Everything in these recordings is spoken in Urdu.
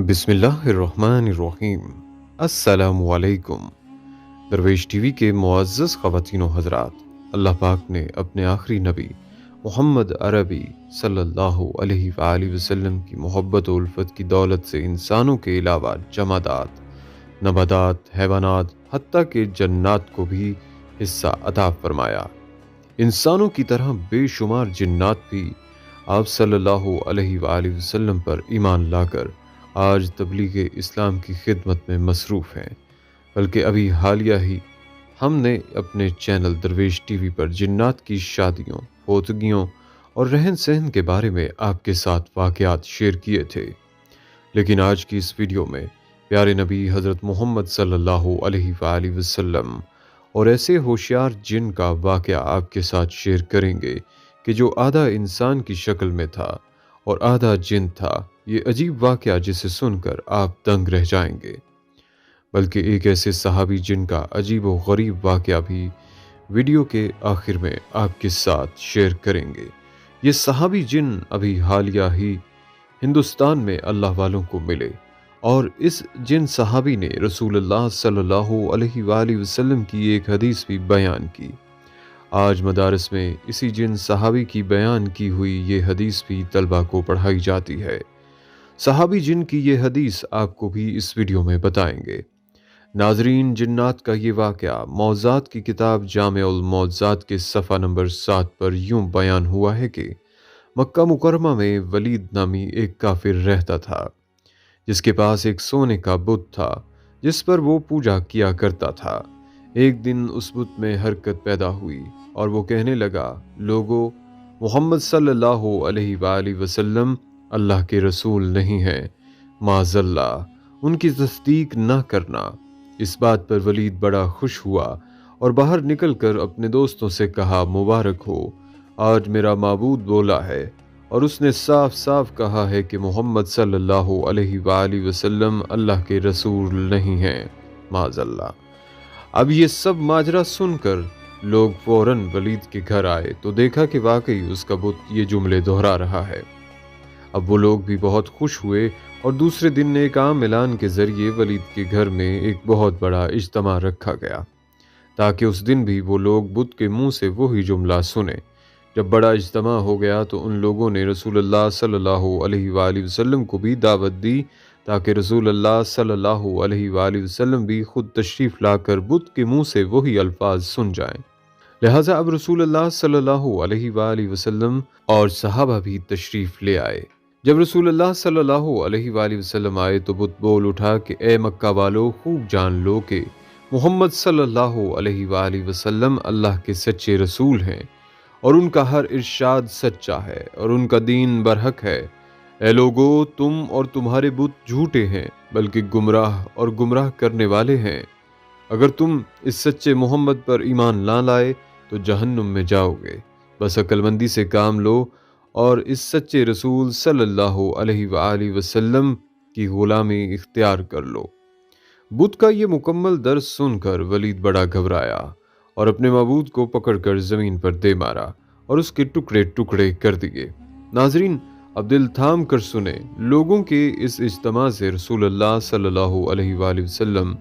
بسم اللہ الرحمن الرحیم۔ السلام علیکم۔ درویش ٹی وی کے معزز خواتین و حضرات، اللہ پاک نے اپنے آخری نبی محمد عربی صلی اللہ علیہ وآلہ وسلم کی محبت و الفت کی دولت سے انسانوں کے علاوہ جمادات، نباتات، حیوانات، حتیٰ کہ جنات کو بھی حصہ عطا فرمایا۔ انسانوں کی طرح بے شمار جنات بھی آپ صلی اللہ علیہ وآلہ وسلم پر ایمان لا کر آج تبلیغ اسلام کی خدمت میں مصروف ہیں، بلکہ ابھی حالیہ ہی ہم نے اپنے چینل درویش ٹی وی پر جنات کی شادیوں، فوتگیوں اور رہن سہن کے بارے میں آپ کے ساتھ واقعات شیئر کیے تھے، لیکن آج کی اس ویڈیو میں پیارے نبی حضرت محمد صلی اللہ علیہ وآلہ وسلم اور ایسے ہوشیار جن کا واقعہ آپ کے ساتھ شیئر کریں گے کہ جو آدھا انسان کی شکل میں تھا اور آدھا جن تھا۔ یہ عجیب واقعہ جسے سن کر آپ دنگ رہ جائیں گے، بلکہ ایک ایسے صحابی جن کا عجیب و غریب واقعہ بھی ویڈیو کے آخر میں آپ کے ساتھ شیئر کریں گے۔ یہ صحابی جن ابھی حالیہ ہی ہندوستان میں اللہ والوں کو ملے، اور اس جن صحابی نے رسول اللہ صلی اللہ علیہ وآلہ وسلم کی ایک حدیث بھی بیان کی۔ آج مدارس میں اسی جن صحابی کی بیان کی ہوئی یہ حدیث بھی طلبہ کو پڑھائی جاتی ہے۔ صحابی جن کی یہ حدیث آپ کو بھی اس ویڈیو میں بتائیں گے۔ ناظرین، جنات کا یہ واقعہ موضوعات کی کتاب جامع الموضوعات کے صفحہ نمبر 7 پر یوں بیان ہوا ہے کہ مکہ مکرمہ میں ولید نامی ایک کافر رہتا تھا، جس کے پاس ایک سونے کا بت تھا جس پر وہ پوجا کیا کرتا تھا۔ ایک دن اس بت میں حرکت پیدا ہوئی اور وہ کہنے لگا، لوگو، محمد صلی اللہ علیہ وآلہ وسلم اللہ کے رسول نہیں ہیں، معاذ اللہ، ان کی تصدیق نہ کرنا۔ اس بات پر ولید بڑا خوش ہوا اور باہر نکل کر اپنے دوستوں سے کہا، مبارک ہو، آج میرا معبود بولا ہے اور اس نے صاف صاف کہا ہے کہ محمد صلی اللہ علیہ وآلہ وسلم اللہ کے رسول نہیں ہیں، معاذ اللہ۔ اب یہ سب ماجرا سن کر لوگ فوراً ولید کے گھر آئے تو دیکھا کہ واقعی اس کا بت یہ جملے دہرا رہا ہے۔ اب وہ لوگ بھی بہت خوش ہوئے اور دوسرے دن ایک عام اعلان کے ذریعے ولید کے گھر میں ایک بہت بڑا اجتماع رکھا گیا تاکہ اس دن بھی وہ لوگ بت کے منہ سے وہی جملہ سنیں۔ جب بڑا اجتماع ہو گیا تو ان لوگوں نے رسول اللہ صلی اللہ علیہ وآلہ وسلم کو بھی دعوت دی تاکہ رسول اللہ صلی اللہ علیہ وآلہ وسلم بھی خود تشریف لا کر بت کے منہ سے وہی الفاظ سن جائیں۔ لہٰذا اب رسول اللہ صلی اللہ علیہ وآلہ وسلم اور صحابہ بھی تشریف لے آئے۔ جب رسول اللہ صلی اللہ علیہ وآلہ وسلم آئے تو بت بول اٹھا کہ اے مکہ والو، خوب جان لو کہ محمد صلی اللہ علیہ وآلہ وسلم اللہ کے سچے رسول ہیں اور ان کا ہر ارشاد سچا ہے اور ان کا دین برحق ہے۔ اے لوگو، تم اور تمہارے بت جھوٹے ہیں، بلکہ گمراہ اور گمراہ کرنے والے ہیں۔ اگر تم اس سچے محمد پر ایمان نہ لائے تو جہنم میں جاؤ گے۔ بس عقل مندی سے کام لو اور اس سچے رسول صلی اللہ علیہ وآلہ وسلم کی غلامی اختیار کر لو۔ بت کا یہ مکمل درس سن کر ولید بڑا گھبرایا اور اپنے معبود کو پکڑ کر زمین پر دے مارا اور اس کے ٹکڑے ٹکڑے کر دیے۔ ناظرین، اب دل تھام کر سنیں، لوگوں کے اس اجتماع سے رسول اللہ صلی اللہ علیہ وآلہ وسلم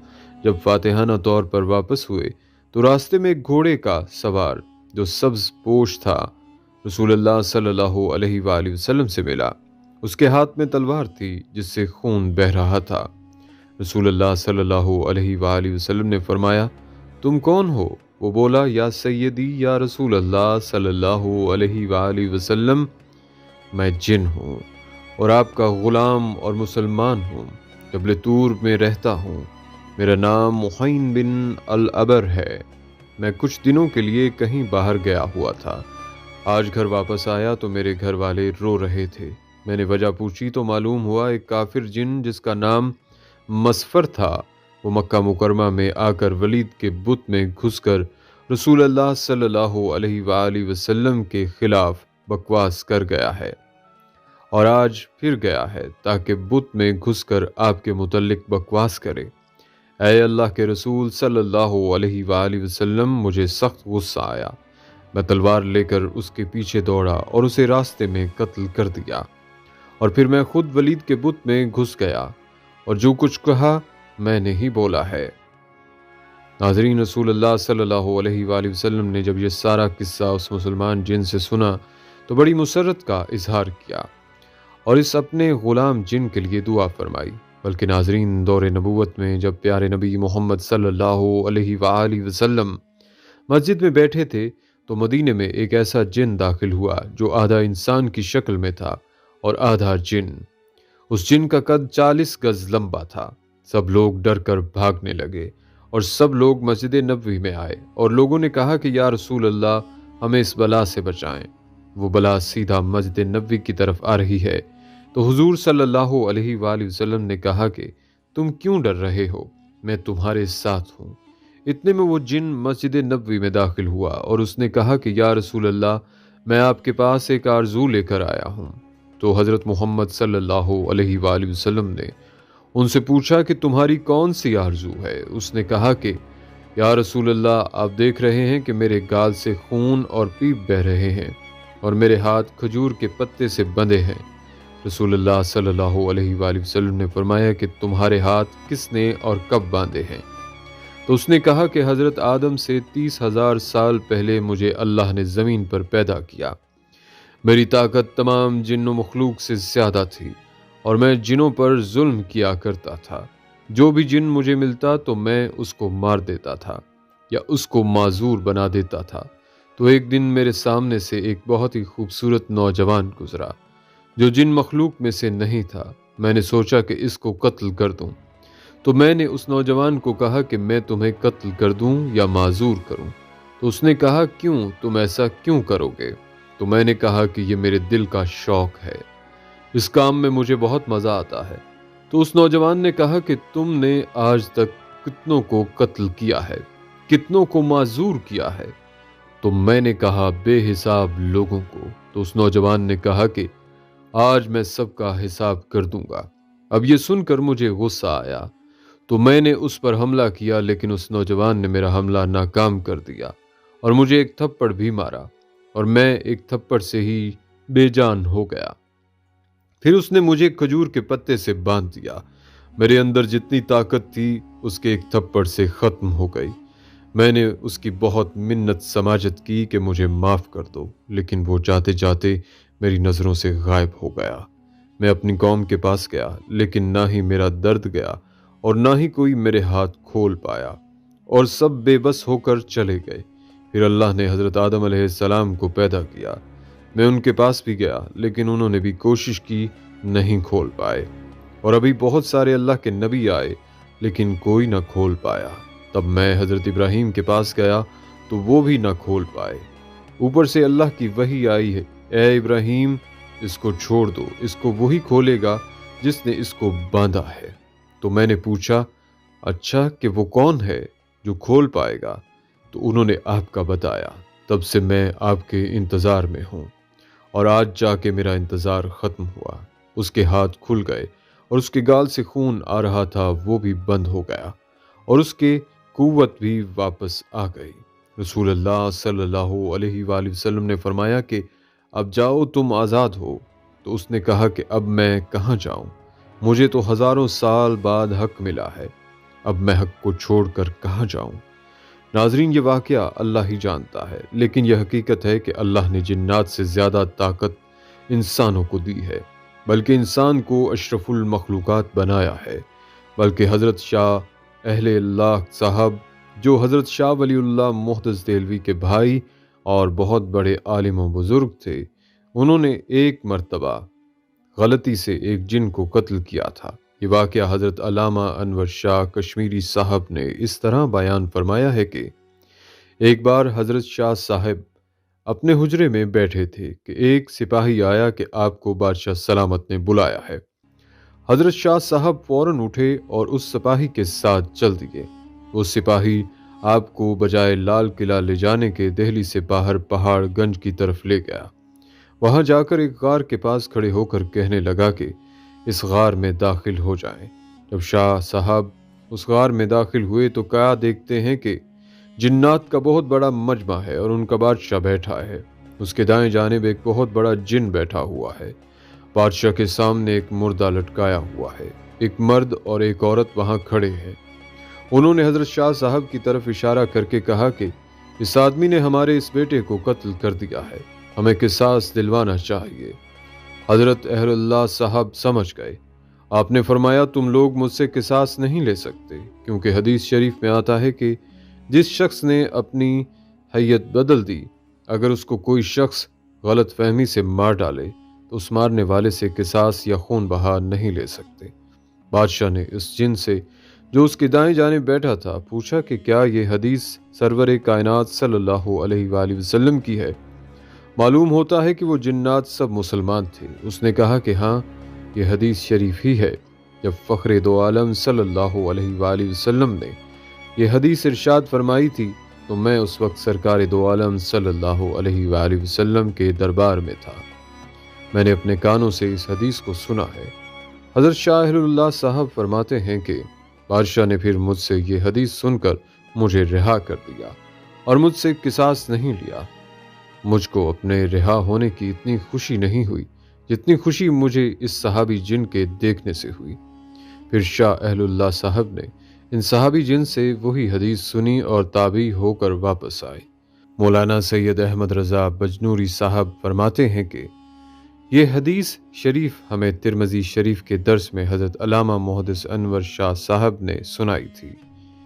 جب فاتحانہ طور پر واپس ہوئے تو راستے میں ایک گھوڑے کا سوار جو سبز پوش تھا رسول اللہ صلی اللہ علیہ وآلہ وسلم سے ملا۔ اس کے ہاتھ میں تلوار تھی جس سے خون بہہ رہا تھا۔ رسول اللہ صلی اللہ علیہ وآلہ وسلم نے فرمایا، تم کون ہو؟ وہ بولا، یا سیدی یا رسول اللہ صلی اللہ علیہ وآلہ وسلم، میں جن ہوں اور آپ کا غلام اور مسلمان ہوں، جبل طور میں رہتا ہوں۔ میرا نام محین بن العبر ہے۔ میں کچھ دنوں کے لیے کہیں باہر گیا ہوا تھا۔ آج گھر واپس آیا تو میرے گھر والے رو رہے تھے۔ میں نے وجہ پوچھی تو معلوم ہوا ایک کافر جن جس کا نام مسفر تھا وہ مکہ مکرمہ میں آ کر ولید کے بت میں گھس کر رسول اللہ صلی اللہ علیہ وآلہ وسلم کے خلاف بکواس کر گیا ہے اور آج پھر گیا ہے تاکہ بت میں گھس کر آپ کے متعلق بکواس کرے۔ اے اللہ کے رسول صلی اللہ علیہ وآلہ وسلم، مجھے سخت غصہ آیا۔ میں تلوار لے کر اس کے پیچھے دوڑا اور اسے راستے میں قتل کر دیا، اور پھر میں خود ولید کے بت میں گھس گیا اور جو کچھ کہا میں نے ہی بولا ہے۔ ناظرین، رسول اللہ صلی اللہ علیہ وآلہ وسلم نے جب یہ سارا قصہ اس مسلمان جن سے سنا تو بڑی مسرت کا اظہار کیا اور اس اپنے غلام جن کے لیے دعا فرمائی۔ بلکہ ناظرین، دور نبوت میں جب پیارے نبی محمد صلی اللہ علیہ وآلہ وسلم مسجد میں بیٹھے تھے تو مدینے میں ایک ایسا جن داخل ہوا جو آدھا انسان کی شکل میں تھا اور آدھا جن۔ اس جن کا قد 40 گز لمبا تھا۔ سب لوگ ڈر کر بھاگنے لگے اور سب لوگ مسجد نبوی میں آئے اور لوگوں نے کہا کہ یا رسول اللہ، ہمیں اس بلا سے بچائیں۔ وہ بلا سیدھا مسجد نبوی کی طرف آ رہی ہے۔ تو حضور صلی اللہ علیہ وآلہ وسلم نے کہا کہ تم کیوں ڈر رہے ہو، میں تمہارے ساتھ ہوں۔ اتنے میں وہ جن مسجد نبوی میں داخل ہوا اور اس نے کہا کہ یا رسول اللہ، میں آپ کے پاس ایک آرزو لے کر آیا ہوں۔ تو حضرت محمد صلی اللہ علیہ وآلہ وسلم نے ان سے پوچھا کہ تمہاری کون سی آرزو ہے؟ اس نے کہا کہ یا رسول اللہ، آپ دیکھ رہے ہیں کہ میرے گال سے خون اور پیپ بہہ رہے ہیں اور میرے ہاتھ کھجور کے پتے سے بندھے ہیں۔ رسول اللہ صلی اللہ علیہ وآلہ وسلم نے فرمایا کہ تمہارے ہاتھ کس نے اور کب باندھے ہیں؟ تو اس نے کہا کہ حضرت آدم سے 30,000 سال پہلے مجھے اللہ نے زمین پر پیدا کیا۔ میری طاقت تمام جن و مخلوق سے زیادہ تھی اور میں جنوں پر ظلم کیا کرتا تھا۔ جو بھی جن مجھے ملتا تو میں اس کو مار دیتا تھا یا اس کو معذور بنا دیتا تھا۔ تو ایک دن میرے سامنے سے ایک بہت ہی خوبصورت نوجوان گزرا جو جن مخلوق میں سے نہیں تھا۔ میں نے سوچا کہ اس کو قتل کر دوں، تو میں نے اس نوجوان کو کہا کہ میں تمہیں قتل کر دوں یا معذور کروں؟ تو اس نے کہا کیوں، تم ایسا کیوں کرو گے؟ تو میں نے کہا کہ یہ میرے دل کا شوق ہے، اس کام میں مجھے بہت مزہ آتا ہے۔ تو اس نوجوان نے کہا کہ تم نے آج تک کتنوں کو قتل کیا ہے، کتنوں کو معذور کیا ہے؟ تو میں نے کہا بے حساب لوگوں کو۔ تو اس نوجوان نے کہا کہ آج میں سب کا حساب کر دوں گا۔ اب یہ سن کر مجھے غصہ آیا تو میں نے اس پر حملہ کیا، لیکن اس نوجوان نے میرا حملہ ناکام کر دیا اور مجھے ایک تھپڑ بھی مارا اور میں ایک تھپڑ سے ہی بے جان ہو گیا۔ پھر اس نے مجھے کھجور کے پتے سے باندھ دیا۔ میرے اندر جتنی طاقت تھی اس کے ایک تھپڑ سے ختم ہو گئی۔ میں نے اس کی بہت منت سماجت کی کہ مجھے معاف کر دو، لیکن وہ جاتے جاتے میری نظروں سے غائب ہو گیا۔ میں اپنی قوم کے پاس گیا، لیکن نہ ہی میرا درد گیا اور نہ ہی کوئی میرے ہاتھ کھول پایا، اور سب بے بس ہو کر چلے گئے۔ پھر اللہ نے حضرت آدم علیہ السلام کو پیدا کیا۔ میں ان کے پاس بھی گیا، لیکن انہوں نے بھی کوشش کی، نہیں کھول پائے۔ اور ابھی بہت سارے اللہ کے نبی آئے، لیکن کوئی نہ کھول پایا۔ تب میں حضرت ابراہیم کے پاس گیا تو وہ بھی نہ کھول پائے۔ اوپر سے اللہ کی وحی آئی ہے، اے ابراہیم، اس کو چھوڑ دو، اس کو وہی کھولے گا جس نے اس کو باندھا ہے۔ تو میں نے پوچھا اچھا کہ وہ کون ہے جو کھول پائے گا؟ تو انہوں نے آپ کا بتایا۔ تب سے میں آپ کے انتظار میں ہوں، اور آج جا کے میرا انتظار ختم ہوا۔ اس کے ہاتھ کھل گئے اور اس کے گال سے خون آ رہا تھا وہ بھی بند ہو گیا، اور اس کے قوت بھی واپس آ گئی۔ رسول اللہ صلی اللہ علیہ وآلہ وسلم نے فرمایا کہ اب جاؤ، تم آزاد ہو۔ تو اس نے کہا کہ اب میں کہاں جاؤں؟ مجھے تو ہزاروں سال بعد حق ملا ہے، اب میں حق کو چھوڑ کر کہاں جاؤں؟ ناظرین، یہ واقعہ اللہ ہی جانتا ہے، لیکن یہ حقیقت ہے کہ اللہ نے جنات سے زیادہ طاقت انسانوں کو دی ہے، بلکہ انسان کو اشرف المخلوقات بنایا ہے۔ بلکہ حضرت شاہ اہل اللہ صاحب، جو حضرت شاہ ولی اللہ محدث دہلوی کے بھائی اور بہت بڑے عالم و بزرگ تھے، انہوں نے ایک مرتبہ غلطی سے ایک جن کو قتل کیا تھا۔ یہ واقعہ حضرت علامہ انور شاہ کشمیری صاحب نے اس طرح بیان فرمایا ہے کہ ایک بار حضرت شاہ صاحب اپنے حجرے میں بیٹھے تھے کہ ایک سپاہی آیا کہ آپ کو بادشاہ سلامت نے بلایا ہے۔ حضرت شاہ صاحب فوراً اٹھے اور اس سپاہی کے ساتھ چل دیے۔ وہ سپاہی آپ کو بجائے لال قلعہ لے جانے کے دہلی سے باہر پہاڑ گنج کی طرف لے گیا۔ وہاں جا کر ایک غار کے پاس کھڑے ہو کر کہنے لگا کہ اس غار میں داخل ہو جائیں۔ جب شاہ صاحب اس غار میں داخل ہوئے تو کیا دیکھتے ہیں کہ جنات کا بہت بڑا مجمع ہے اور ان کا بادشاہ بیٹھا ہے۔ اس کے دائیں جانب ایک بہت بڑا جن بیٹھا ہوا ہے۔ بادشاہ کے سامنے ایک مردہ لٹکایا ہوا ہے۔ ایک مرد اور ایک عورت وہاں کھڑے ہیں۔ انہوں نے حضرت شاہ صاحب کی طرف اشارہ کر کے کہا کہ اس آدمی نے ہمارے اس بیٹے کو قتل کر دیا ہے، ہمیں قصاص دلوانا چاہیے۔ حضرت اہل اللہ صاحب سمجھ گئے۔ آپ نے فرمایا تم لوگ مجھ سے قصاص نہیں لے سکتے، کیونکہ حدیث شریف میں آتا ہے کہ جس شخص نے اپنی حیت بدل دی، اگر اس کو کوئی شخص غلط فہمی سے مار ڈالے تو اس مارنے والے سے قصاص یا خون بہا نہیں لے سکتے۔ بادشاہ نے اس جن سے جو اس کی دائیں جانب بیٹھا تھا پوچھا کہ کیا یہ حدیث سرور کائنات صلی اللہ علیہ وآلہ وسلم کی ہے؟ معلوم ہوتا ہے کہ وہ جنات سب مسلمان تھے۔ اس نے کہا کہ ہاں، یہ حدیث شریف ہی ہے۔ جب فخر دو عالم صلی اللہ علیہ وآلہ وسلم نے یہ حدیث ارشاد فرمائی تھی تو میں اس وقت سرکار دو عالم صلی اللہ علیہ وآلہ وسلم کے دربار میں تھا۔ میں نے اپنے کانوں سے اس حدیث کو سنا ہے۔ حضرت شاہ اہل اللہ صاحب فرماتے ہیں کہ بادشاہ نے پھر مجھ سے یہ حدیث سن کر مجھے رہا کر دیا اور مجھ سے قصاص نہیں لیا۔ مجھ کو اپنے رہا ہونے کی اتنی خوشی نہیں ہوئی جتنی خوشی مجھے اس صحابی جن کے دیکھنے سے ہوئی۔ پھر شاہ اہل اللہ صاحب نے ان صحابی جن سے وہی حدیث سنی اور تابعی ہو کر واپس آئے۔ مولانا سید احمد رضا بجنوری صاحب فرماتے ہیں کہ یہ حدیث شریف ہمیں ترمذی شریف کے درس میں حضرت علامہ محدث انور شاہ صاحب نے سنائی تھی۔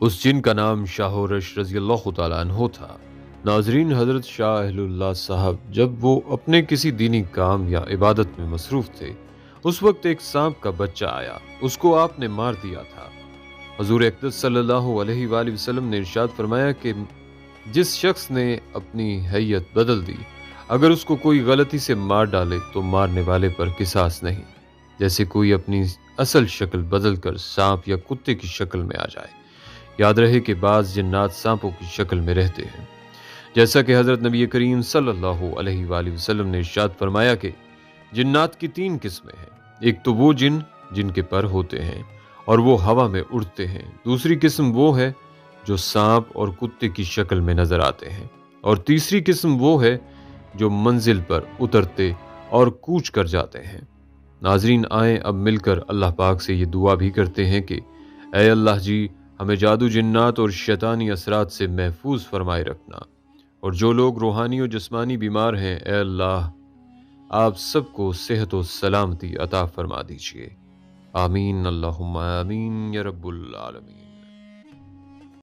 اس جن کا نام شاہ رش رضی اللہ تعالیٰ عنہ تھا۔ ناظرین، حضرت شاہ اہل اللہ صاحب جب وہ اپنے کسی دینی کام یا عبادت میں مصروف تھے، اس وقت ایک سانپ کا بچہ آیا، اس کو آپ نے مار دیا تھا۔ حضور اقدس صلی اللہ علیہ وآلہ وسلم نے ارشاد فرمایا کہ جس شخص نے اپنی حیت بدل دی، اگر اس کو کوئی غلطی سے مار ڈالے تو مارنے والے پر قصاص نہیں، جیسے کوئی اپنی اصل شکل بدل کر سانپ یا کتے کی شکل میں آ جائے۔ یاد رہے کہ بعض جنات سانپوں کی شکل میں رہتے ہیں، جیسا کہ حضرت نبی کریم صلی اللہ علیہ وآلہ وسلم نے ارشاد فرمایا کہ جنات کی 3 قسمیں ہیں۔ ایک تو وہ جن کے پر ہوتے ہیں اور وہ ہوا میں اڑتے ہیں، دوسری قسم وہ ہے جو سانپ اور کتے کی شکل میں نظر آتے ہیں، اور تیسری قسم وہ ہے جو منزل پر اترتے اور کوچ کر جاتے ہیں۔ ناظرین، آئیں اب مل کر اللہ پاک سے یہ دعا بھی کرتے ہیں کہ اے اللہ جی، ہمیں جادو جنات اور شیطانی اثرات سے محفوظ فرمائے رکھنا، اور جو لوگ روحانی و جسمانی بیمار ہیں، اے اللہ آپ سب کو صحت و سلامتی عطا فرما دیجیے۔ آمین، اللہم آمین یا رب العالمین۔